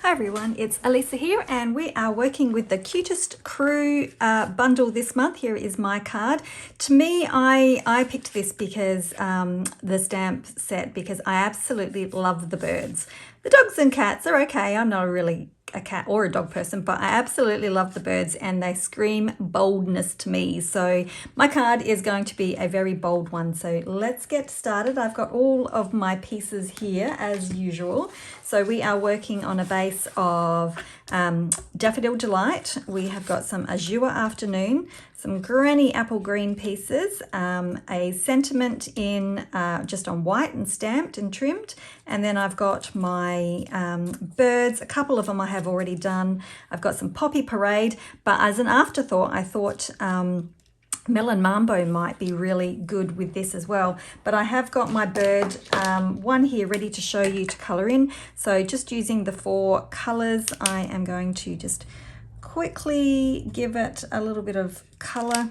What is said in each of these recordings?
Hi everyone, it's Alisa here and we are working with the Cutest Crew bundle this month. Here is my card. To me, I picked this because the stamp set because I absolutely love the birds. The dogs and cats are okay. I'm not really a cat or a dog person, but I absolutely love the birds and they scream boldness to me. So my card is going to be a very bold one. So let's get started. I've got all of my pieces here as usual. So we are working on a base of Daffodil Delight. We have got some Azure Afternoon, some Granny Apple Green pieces, a Sentiment in just on white and stamped and trimmed, and then I've got my birds. A couple of them I have already done. I've got some Poppy Parade, but as an afterthought, I thought Melon Mambo might be really good with this as well. But I have got my bird one here ready to show you to colour in. So just using the 4 colours, I am going to just quickly give it a little bit of colour.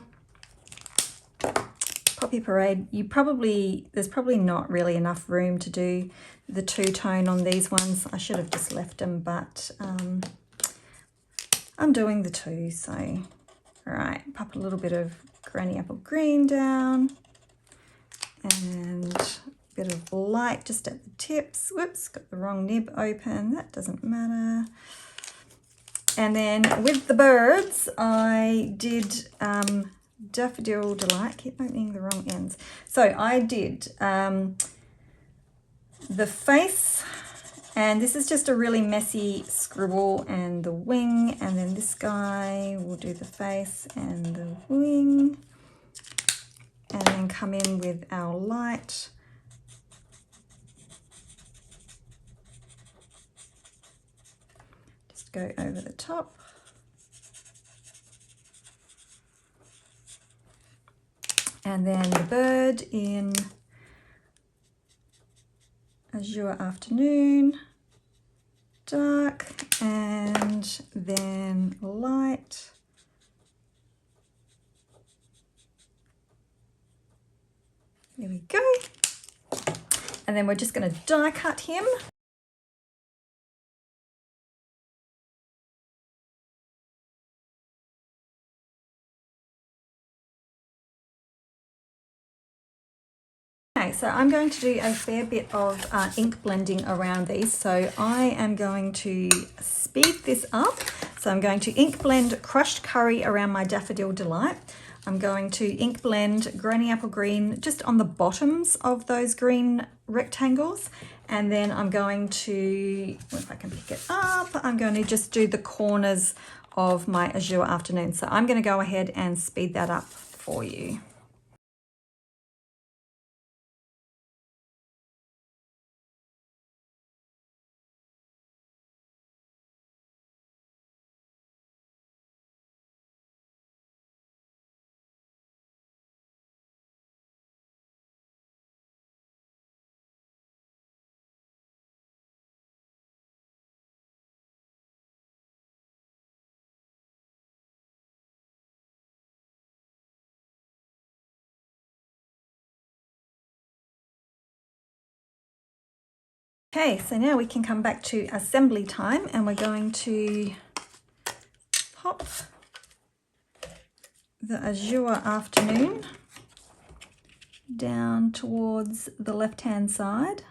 Poppy Parade, there's probably not really enough room to do the 2-tone on these ones. I should have just left them, but I'm doing the 2, so all right, pop a little bit of Granny Apple Green down and a bit of light just at the tips. Whoops, got the wrong nib open. That doesn't matter. And then with the birds, I did Daffodil Delight. Keep opening the wrong ends. So I did the face, and this is just a really messy scribble, and the wing, and then this guy will do the face and the wing, and then come in with our light. Just go over the top. And then the bird in Azure Afternoon, dark, and then light. There we go. And then we're just going to die cut him. Okay, so I'm going to do a fair bit of ink blending around these. So I am going to speed this up. So I'm going to ink blend Crushed Curry around my Daffodil Delight. I'm going to ink blend Granny Apple Green just on the bottoms of those green rectangles. And then I'm going to, if I can pick it up, I'm going to just do the corners of my Azure Afternoon. So I'm going to go ahead and speed that up for you. Okay, so now we can come back to assembly time, and we're going to pop the Azure Afternoon down towards the left-hand side.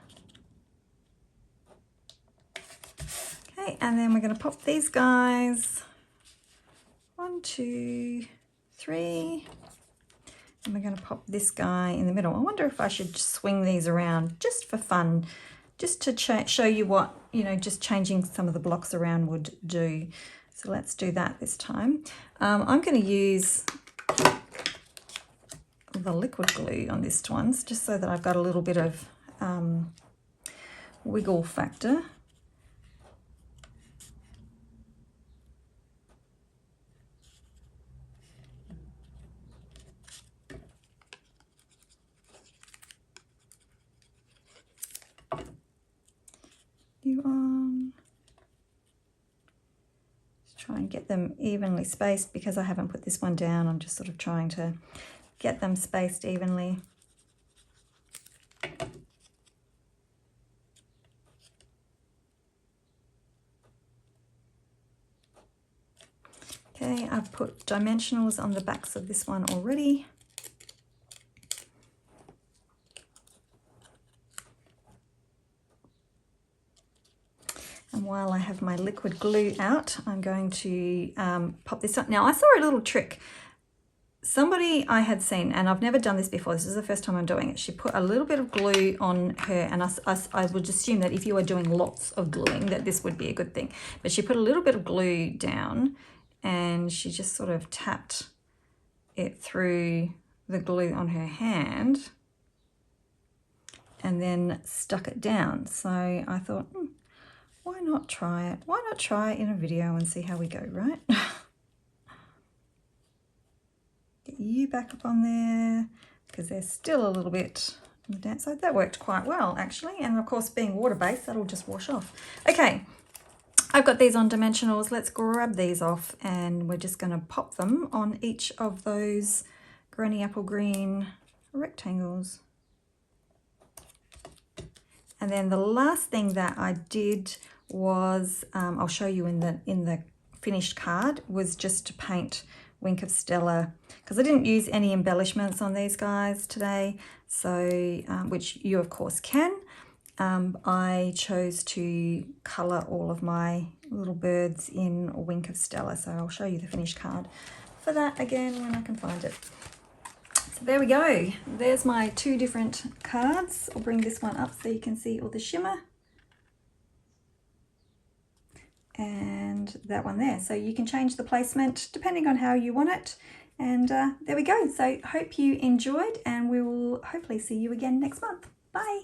Okay, and then we're going to pop these guys 1, 2, 3, and we're going to pop this guy in the middle. I wonder if I should swing these around just for fun, just to show you what, just changing some of the blocks around would do. So let's do that this time. I'm going to use the liquid glue on this one, just so that I've got a little bit of wiggle factor. Just try and get them evenly spaced because I haven't put this one down. I'm just sort of trying to get them spaced evenly. Okay, I've put dimensionals on the backs of this one already. And while I have my liquid glue out, I'm going to pop this up. Now, I saw a little trick. Somebody I had seen, and I've never done this before, this is the first time I'm doing it, she put a little bit of glue on her, and I would assume that if you are doing lots of gluing that this would be a good thing. But she put a little bit of glue down and she just sort of tapped it through the glue on her hand and then stuck it down. So I thought, why not try it? Why not try it in a video and see how we go, right? Get you back up on there because there's still a little bit on the damp side. That worked quite well actually, and of course being water-based, that'll just wash off. Okay, I've got these on dimensionals. Let's grab these off and we're just going to pop them on each of those granny apple green rectangles. And then the last thing that I did was, I'll show you in the finished card, was just to paint Wink of Stella, because I didn't use any embellishments on these guys today, so which you of course can. I chose to colour all of my little birds in Wink of Stella, so I'll show you the finished card for that again when I can find it. So there we go, there's my two different cards. I'll bring this one up so you can see all the shimmer. And that one there. So you can change the placement depending on how you want it. And there we go. So hope you enjoyed, and we will hopefully see you again next month. Bye.